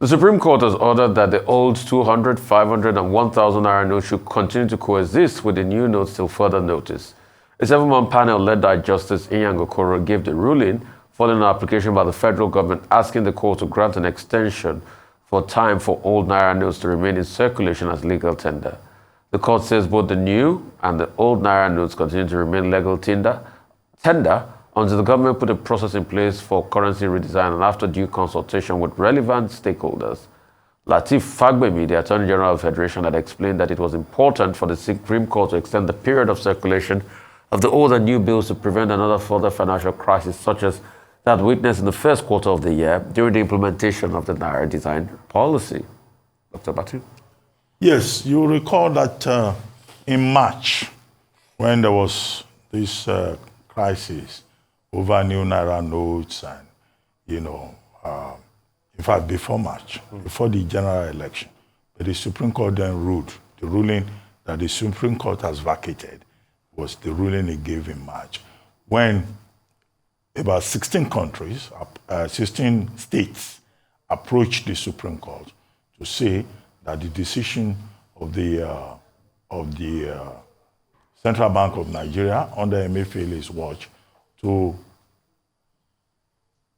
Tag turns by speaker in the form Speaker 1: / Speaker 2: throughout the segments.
Speaker 1: The Supreme Court has ordered that the old 200, 500, and 1,000 Naira notes should continue to coexist with the new notes till further notice. A 7-man panel led by Justice Inyang Okoro gave the ruling following an application by the federal government asking the court to grant an extension for time for old Naira notes to remain in circulation as legal tender. The court says both the new and the old Naira notes continue to remain legal tender until the government put a process in place for currency redesign and after due consultation with relevant stakeholders. Lateef Fagbemi, the Attorney General of the Federation, had explained that it was important for the Supreme Court to extend the period of circulation of the old and new bills to prevent another further financial crisis such as that witnessed in the first quarter of the year during the implementation of the Naira design policy. Dr. Batu?
Speaker 2: Yes, you recall that in March, when there was this crisis over new Naira notes and, in fact, before March, before the general election, but the Supreme Court then ruled. The ruling that the Supreme Court has vacated was the ruling it gave in March, when about 16 countries, 16 states approached the Supreme Court to say that the decision of the Central Bank of Nigeria under Emefiele's watch to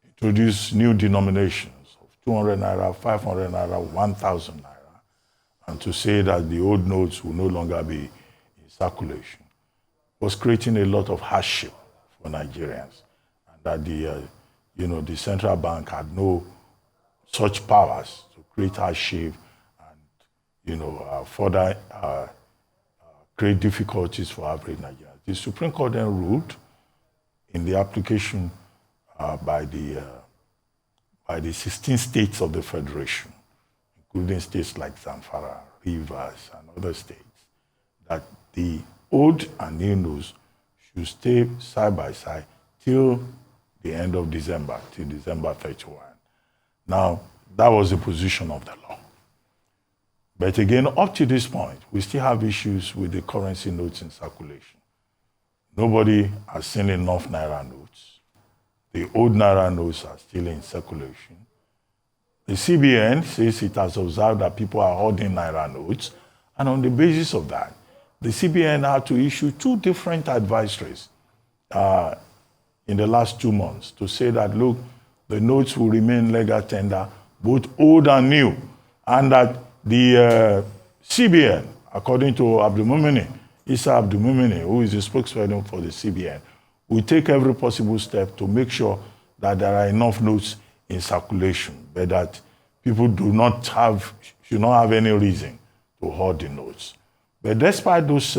Speaker 2: introduce new denominations of 200 Naira, 500 Naira, 1,000 Naira, and to say that the old notes will no longer be in circulation, was creating a lot of hardship for Nigerians, and that the Central Bank had no such powers to create hardship and further create difficulties for average Nigerians. The Supreme Court then ruled in the application by the 16 states of the Federation, including states like Zamfara, Rivers, and other states, that the old and new notes should stay side by side till the end of December, till December 31. Now, that was the position of the law. But again, up to this point, we still have issues with the currency notes in circulation. Nobody has seen enough Naira notes. The old Naira notes are still in circulation. The CBN says it has observed that people are holding Naira notes, and on the basis of that, the CBN had to issue 2 different advisories in the last 2 months to say that, look, the notes will remain legal tender, both old and new, and that the CBN, according to Issa Abdulmumini, who is the spokesperson for the CBN, will take every possible step to make sure that there are enough notes in circulation, but that people should not have any reason to hoard the notes. But despite those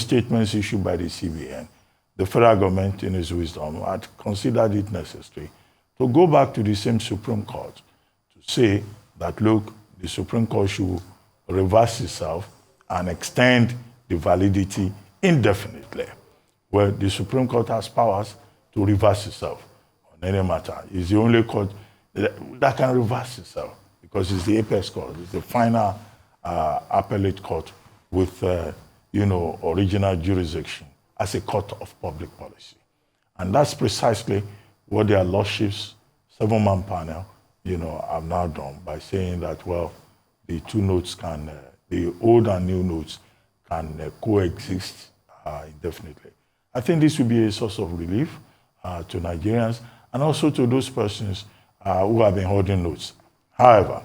Speaker 2: statements issued by the CBN, the federal government, in its wisdom, had considered it necessary to go back to the same Supreme Court to say that, look, the Supreme Court should reverse itself and extend the validity indefinitely. Well, the Supreme Court has powers to reverse itself on any matter. It's the only court that can reverse itself because it's the apex court. It's the final appellate court with, original jurisdiction as a court of public policy. And that's precisely what their lordships, 7-man panel, have now done by saying that, well, the 2 notes can, the old and new notes can coexist indefinitely. I think this will be a source of relief to Nigerians and also to those persons who have been holding notes. However,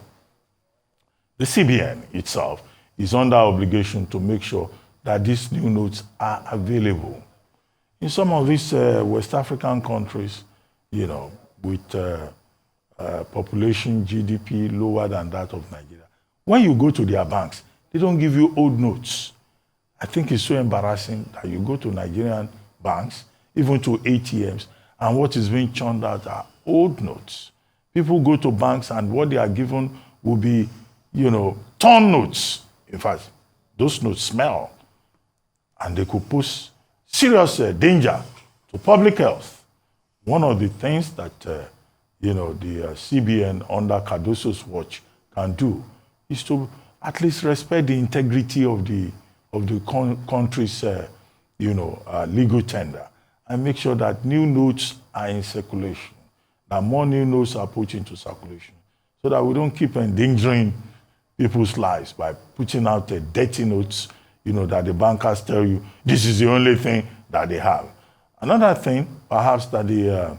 Speaker 2: the CBN itself is under obligation to make sure that these new notes are available. In some of these West African countries, with population, GDP lower than that of Nigeria, when you go to their banks, they don't give you old notes. I think it's so embarrassing that you go to Nigerian banks, even to ATMs, and what is being churned out are old notes. People go to banks and what they are given will be, torn notes. In fact, those notes smell, and they could pose serious danger to public health. One of the things that the CBN under Cardoso's watch can do is to at least respect the integrity of the country's legal tender and make sure that new notes are in circulation, that more new notes are put into circulation, so that we don't keep endangering people's lives by putting out dirty notes, that the bankers tell you this is the only thing that they have. Another thing, perhaps, that the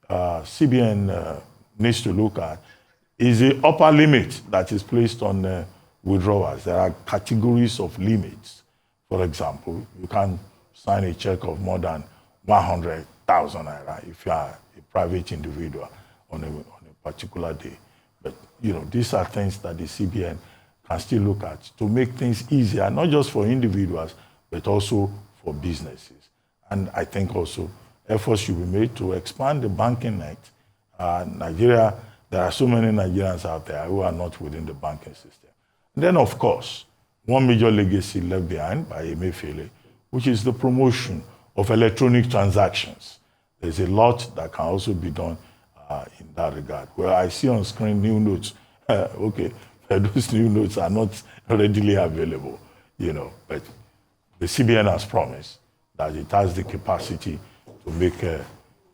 Speaker 2: CBN needs to look at is the upper limit that is placed on withdrawals. There are categories of limits. For example, you can't sign a check of more than 100,000 naira if you are a private individual on a particular day. But, these are things that the CBN can still look at to make things easier, not just for individuals, but also for businesses. And I think also efforts should be made to expand the banking net. Nigeria, there are so many Nigerians out there who are not within the banking system. And then, of course, one major legacy left behind by Emefiele, which is the promotion of electronic transactions. There's a lot that can also be done in that regard. Well, I see on screen new notes. Okay, those new notes are not readily available, but the CBN has promised that it has the capacity to make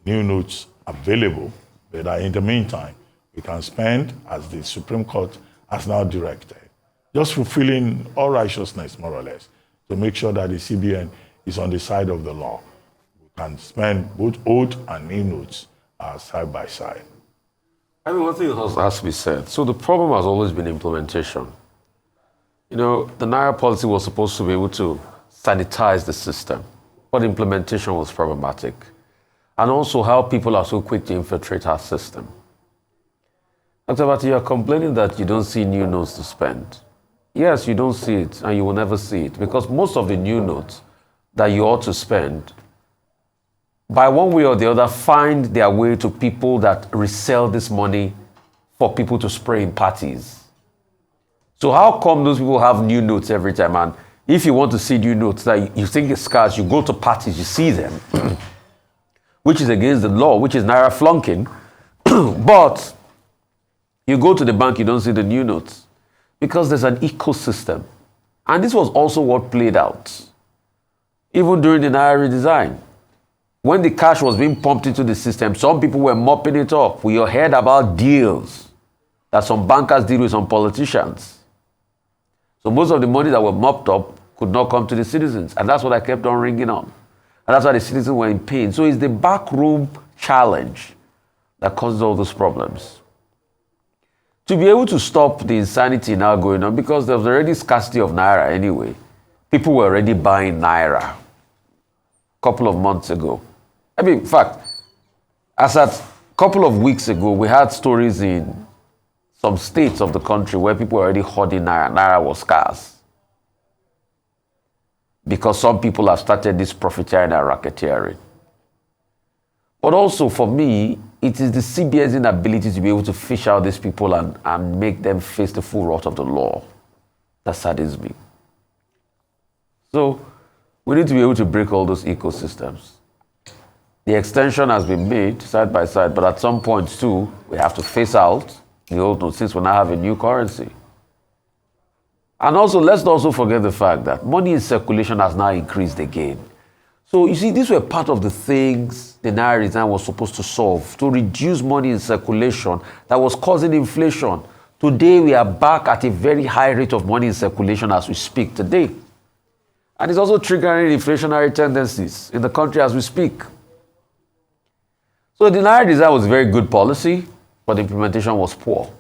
Speaker 2: new notes available, but in the meantime, we can spend, as the Supreme Court has now directed, just fulfilling all righteousness, more or less, to make sure that the CBN is on the side of the law. We can spend both old and new notes side by side.
Speaker 1: I mean, one thing has to be said. So the problem has always been implementation. The Naira policy was supposed to be able to sanitize the system, but implementation was problematic. And also how people are so quick to infiltrate our system. Dr. Bati, you are complaining that you don't see new notes to spend. Yes, you don't see it, and you will never see it, because most of the new notes that you ought to spend, by one way or the other, find their way to people that resell this money for people to spray in parties. So how come those people have new notes every time? And if you want to see new notes that you think is scarce, you go to parties, you see them, which is against the law, which is Naira flunking. But you go to the bank, you don't see the new notes because there's an ecosystem. And this was also what played out, even during the Naira redesign. When the cash was being pumped into the system, some people were mopping it up. We heard about deals that some bankers did with some politicians. So most of the money that were mopped up could not come to the citizens. And that's what I kept on ringing on. And that's why the citizens were in pain. So it's the backroom challenge that causes all those problems. To be able to stop the insanity now going on, because there was already scarcity of Naira anyway. People were already buying Naira a couple of months ago. I mean, in fact, as at a couple of weeks ago, we had stories in some states of the country where people were already hoarding Naira. Naira was scarce. Because some people have started this profiteering and racketeering. But also, for me, it is the CBN's inability to be able to fish out these people and make them face the full wrath of the law that saddens me. So, we need to be able to break all those ecosystems. The extension has been made side by side, but at some point too, we have to phase out the old note since we now have a new currency. And also, let's not also forget the fact that money in circulation has now increased again. So you see, these were part of the things the Naira design was supposed to solve, to reduce money in circulation that was causing inflation. Today, we are back at a very high rate of money in circulation as we speak today. And it's also triggering inflationary tendencies in the country as we speak. So the Naira design was a very good policy, but the implementation was poor.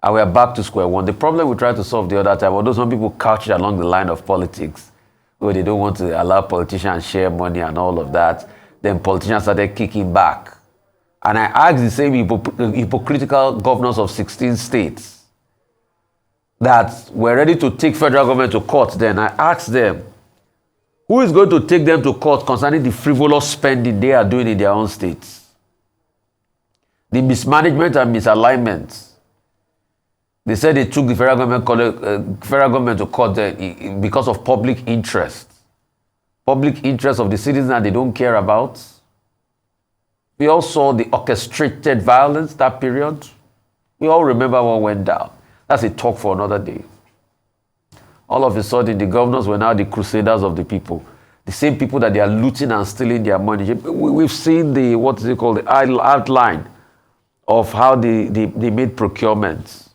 Speaker 1: And we are back to square one. The problem we tried to solve the other time, although some people couch it along the line of politics, where they don't want to allow politicians share money and all of that, then politicians started kicking back. And I asked the same hypocritical governors of 16 states that were ready to take federal government to court then. I asked them, who is going to take them to court concerning the frivolous spending they are doing in their own states? The mismanagement and misalignment. They said they took the federal government to court because of public interest. Public interest of the citizens that they don't care about. We all saw the orchestrated violence that period. We all remember what went down. That's a talk for another day. All of a sudden, the governors were now the crusaders of the people. The same people that they are looting and stealing their money. We've seen the, what is it called, the outline of how they made procurements.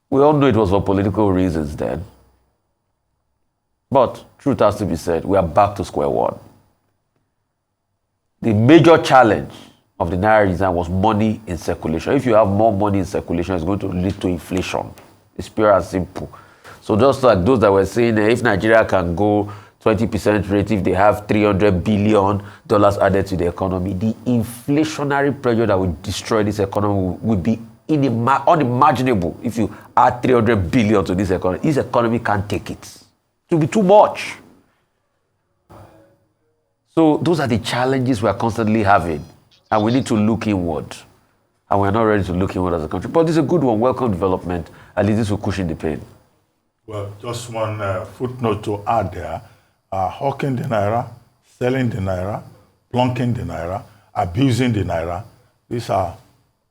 Speaker 1: We all know it was for political reasons then. But truth has to be said, we are back to square one. The major challenge of the Naira design was money in circulation. If you have more money in circulation, it's going to lead to inflation. It's pure and simple. So just like those that were saying, if Nigeria can go 20% rate, if they have $300 billion added to the economy, the inflationary pressure that will destroy this economy will be unimaginable. If you add 300 billion to this economy can't take it. It will be too much. So those are the challenges we are constantly having, and we need to look inward. And we're not ready to look inward as a country. But this is a good one, welcome development. At least this will cushion the pain.
Speaker 2: Well, just one footnote to add there. Hawking the Naira, selling the Naira, plunking the Naira, abusing the Naira, these are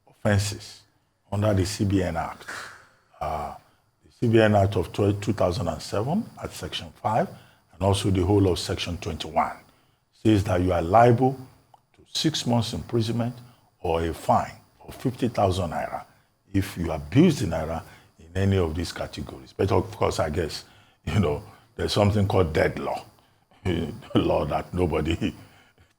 Speaker 2: offenses under the CBN Act. The CBN Act of 2007 at Section 5, and also the whole of Section 21, says that you are liable to 6 months imprisonment or a fine of 50,000 Naira if you abuse the Naira in any of these categories. But of course, I guess, there's something called dead law, a law that nobody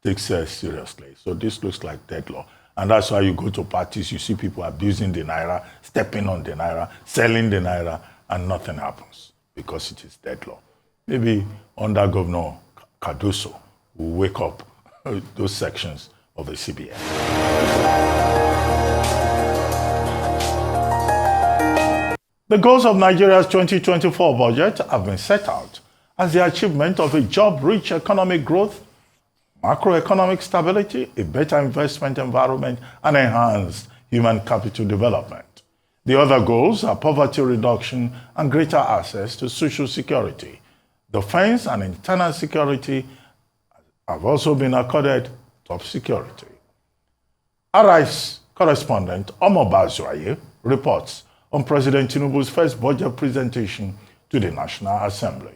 Speaker 2: takes seriously. So this looks like dead law. And that's why you go to parties, you see people abusing the Naira, stepping on the Naira, selling the Naira, and nothing happens because it is dead law. Maybe under Governor Cardoso will wake up those sections of the CBN. The goals of Nigeria's 2024 budget have been set out as the achievement of a job-rich economic growth, macroeconomic stability, a better investment environment, and enhanced human capital development. The other goals are poverty reduction and greater access to social security. Defense and internal security have also been accorded top security. Arise correspondent Omo Bazwaye reports on President Tinubu's first budget presentation to the National Assembly.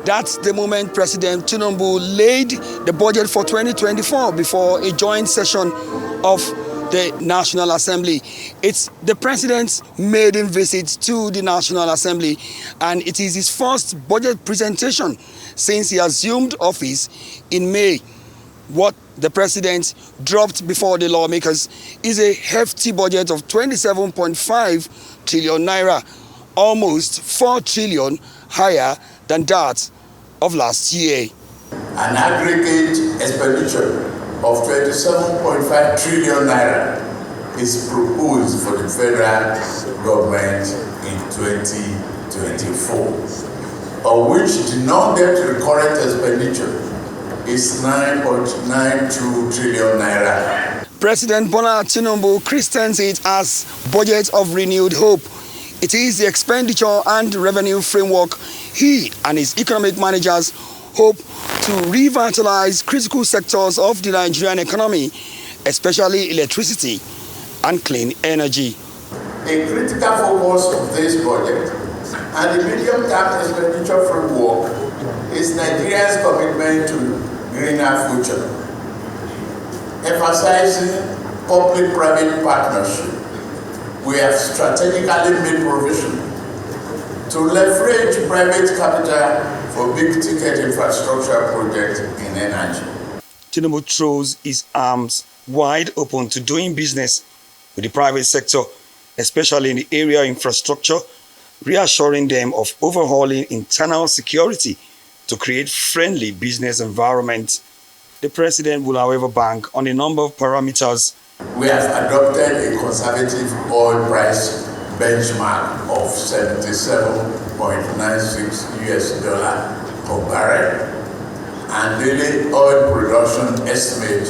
Speaker 3: That's the moment President Tinubu laid the budget for 2024 before a joint session of the National Assembly. It's the president's maiden visit to the National Assembly, and it is his first budget presentation since he assumed office in May. What the president dropped before the lawmakers is a hefty budget of 27.5 trillion naira, almost 4 trillion higher than that of last year.
Speaker 4: An aggregate expenditure of 27.5 trillion naira is proposed for the federal government in 2024, of which the non-debt recurrent expenditure is 9.92 trillion naira.
Speaker 3: President Bola Tinubu christens it as budget of renewed hope. It is the expenditure and revenue framework he and his economic managers hope to revitalize critical sectors of the Nigerian economy, especially electricity and clean energy.
Speaker 4: A critical focus of this budget and the medium-term expenditure framework is Nigeria's commitment to greener future, emphasizing public-private partnership. We have strategically made provision to leverage private capital for big-ticket infrastructure projects in energy.
Speaker 3: Tinubu throws his arms wide open to doing business with the private sector, especially in the area of infrastructure, reassuring them of overhauling internal security to create friendly business environment. The president will, however, bank on a number of parameters.
Speaker 4: We have adopted a conservative oil price benchmark of $77.96 per barrel and daily oil production estimate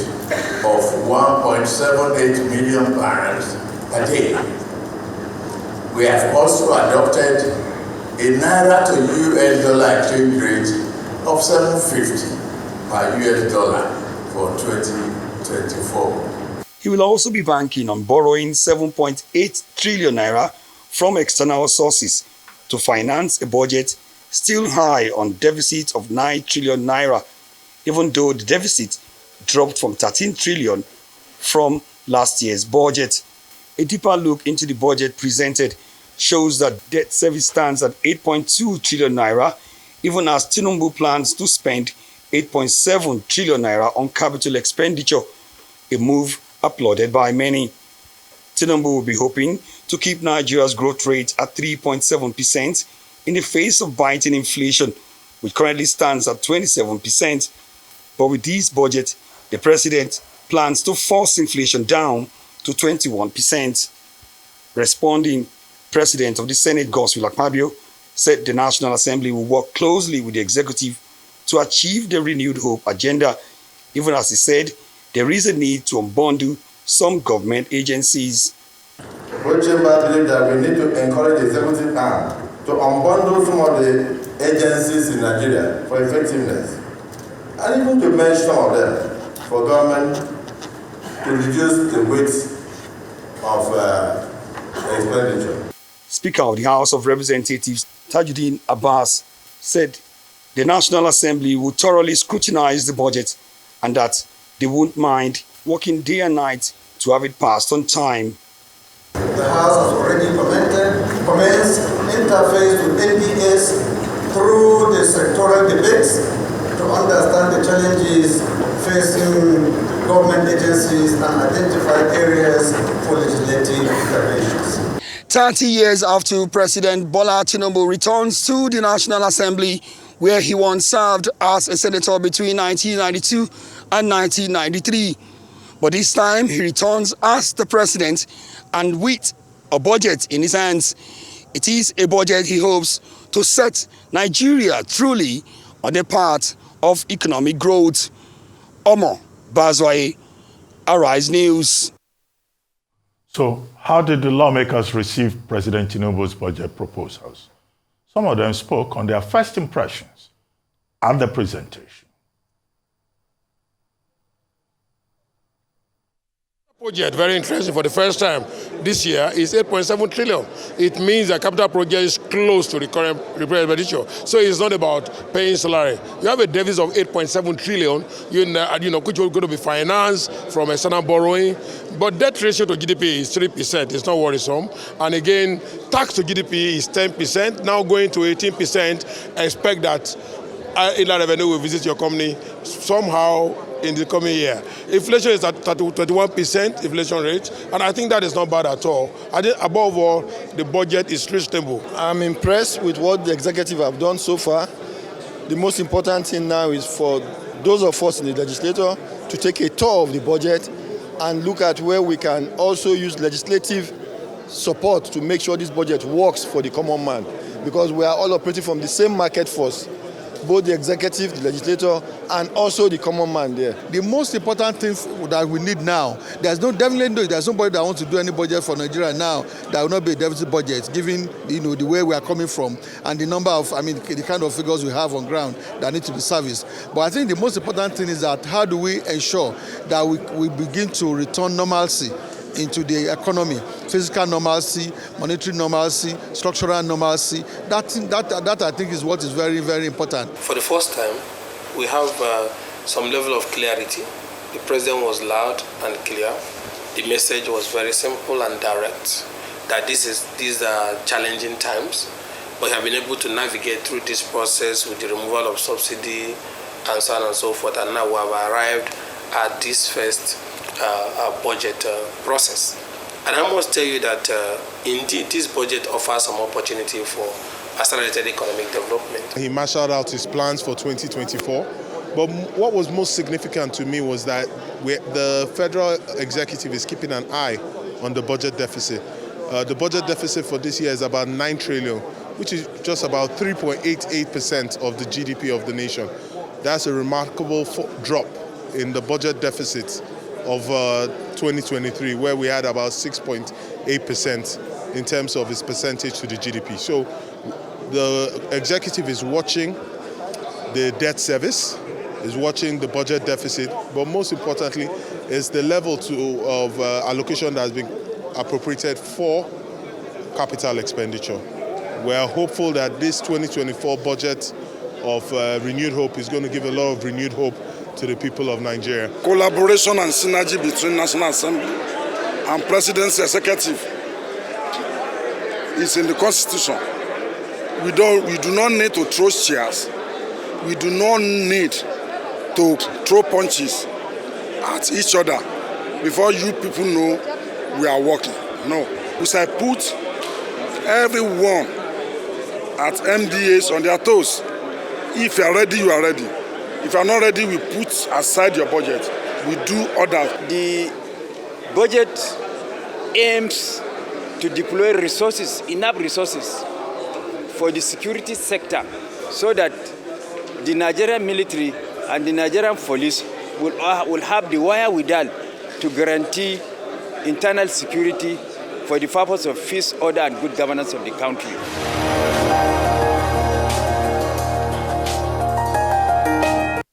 Speaker 4: of 1.78 million barrels per day. We have also adopted a Naira to US dollar exchange rate of 750 per US dollar for 2024.
Speaker 3: He will also be banking on borrowing 7.8 trillion naira from external sources to finance a budget still high on deficit of 9 trillion naira, even though the deficit dropped from 13 trillion from last year's budget. A deeper look into the budget presented shows that debt service stands at 8.2 trillion naira, even as Tinubu plans to spend 8.7 trillion naira on capital expenditure, a move applauded by many. Tinubu will be hoping to keep Nigeria's growth rate at 3.7% in the face of biting inflation, which currently stands at 27%. But with this budget, the president plans to force inflation down to 21%. Responding, President of the Senate, Godswill Akpabio, said the National Assembly will work closely with the executive to achieve the renewed hope agenda, even as he said there is a need to unbundle some government agencies.
Speaker 4: Both chambers believe that we need to encourage the executive arm to unbundle some of the agencies in Nigeria for effectiveness, and even to merge some of them for government to reduce the weight of expenditure.
Speaker 3: Speaker of the House of Representatives, Tajuddin Abbas, said the National Assembly will thoroughly scrutinize the budget and that they won't mind working day and night to have it passed on time.
Speaker 5: The House has already commenced interface with NDS through the sectoral debates to understand the challenges facing government agencies and identify areas for legislative interventions.
Speaker 3: 30 years after President Bola Tinubu returns to the National Assembly, where he once served as a senator between 1992 and 1993. But this time he returns as the president and with a budget in his hands. It is a budget he hopes to set Nigeria truly on the path of economic growth. Omo Bazwai, Arise News.
Speaker 2: So, how did the lawmakers receive President Tinubu's budget proposals? Some of them spoke on their first impressions and the presentation.
Speaker 6: Project, very interesting for the first time this year, is 8.7 trillion. It means that capital project is close to the current expenditure. So it's not about paying salary. You have a deficit of 8.7 trillion, which will going to be financed from external borrowing. But debt ratio to GDP is 3%. It's not worrisome. And again, tax to GDP is 10%, now going to 18%. I expect that inland revenue will visit your company somehow in the coming year. Inflation is at 21% inflation rate, and I think that is not bad at all. I think above all, the budget is reasonable.
Speaker 7: I'm impressed with what the executive have done so far. The most important thing now is for those of us in the legislature to take a tour of the budget and look at where we can also use legislative support to make sure this budget works for the common man, because we are all operating from the same market force. Both the executive, the legislator, and also the common man there.
Speaker 8: The most important thing that we need now, there's nobody that wants to do any budget for Nigeria now that will not be a deficit budget, given the way we are coming from and the number of, the kind of figures we have on ground that need to be serviced. But I think the most important thing is that how do we ensure that we begin to return normalcy into the economy, physical normalcy, monetary normalcy, structural normalcy. That I think is what is very, very important.
Speaker 9: For the first time, we have some level of clarity. The president was loud and clear. The message was very simple and direct, that these are challenging times, but we have been able to navigate through this process with the removal of subsidy and so on and so forth, and now we have arrived at this first budget process. And I must tell you that indeed this budget offers some opportunity for accelerated economic development.
Speaker 10: He marshaled out his plans for 2024, but what was most significant to me was that the federal executive is keeping an eye on the budget deficit. The budget deficit for this year is about 9 trillion, which is just about 3.88% of the GDP of the nation. That's a remarkable drop in the budget deficit of 2023, where we had about 6.8% in terms of its percentage to the GDP. So the executive is watching the debt service, is watching the budget deficit, but most importantly is the level of allocation that has been appropriated for capital expenditure. We are hopeful that this 2024 budget of renewed hope is going to give a lot of renewed hope to the people of Nigeria.
Speaker 11: Collaboration and synergy between National Assembly and Presidency Executive is in the Constitution. We do not need to throw chairs. We do not need to throw punches at each other before you people know we are working. No. We shall put everyone at MDAs on their toes. If you are ready, you are ready. If you are not ready, we put aside your budget. We do others.
Speaker 12: The budget aims to deploy resources, enough resources, for the security sector so that the Nigerian military and the Nigerian police will have the wherewithal to guarantee internal security for the purpose of peace, order, and good governance of the country.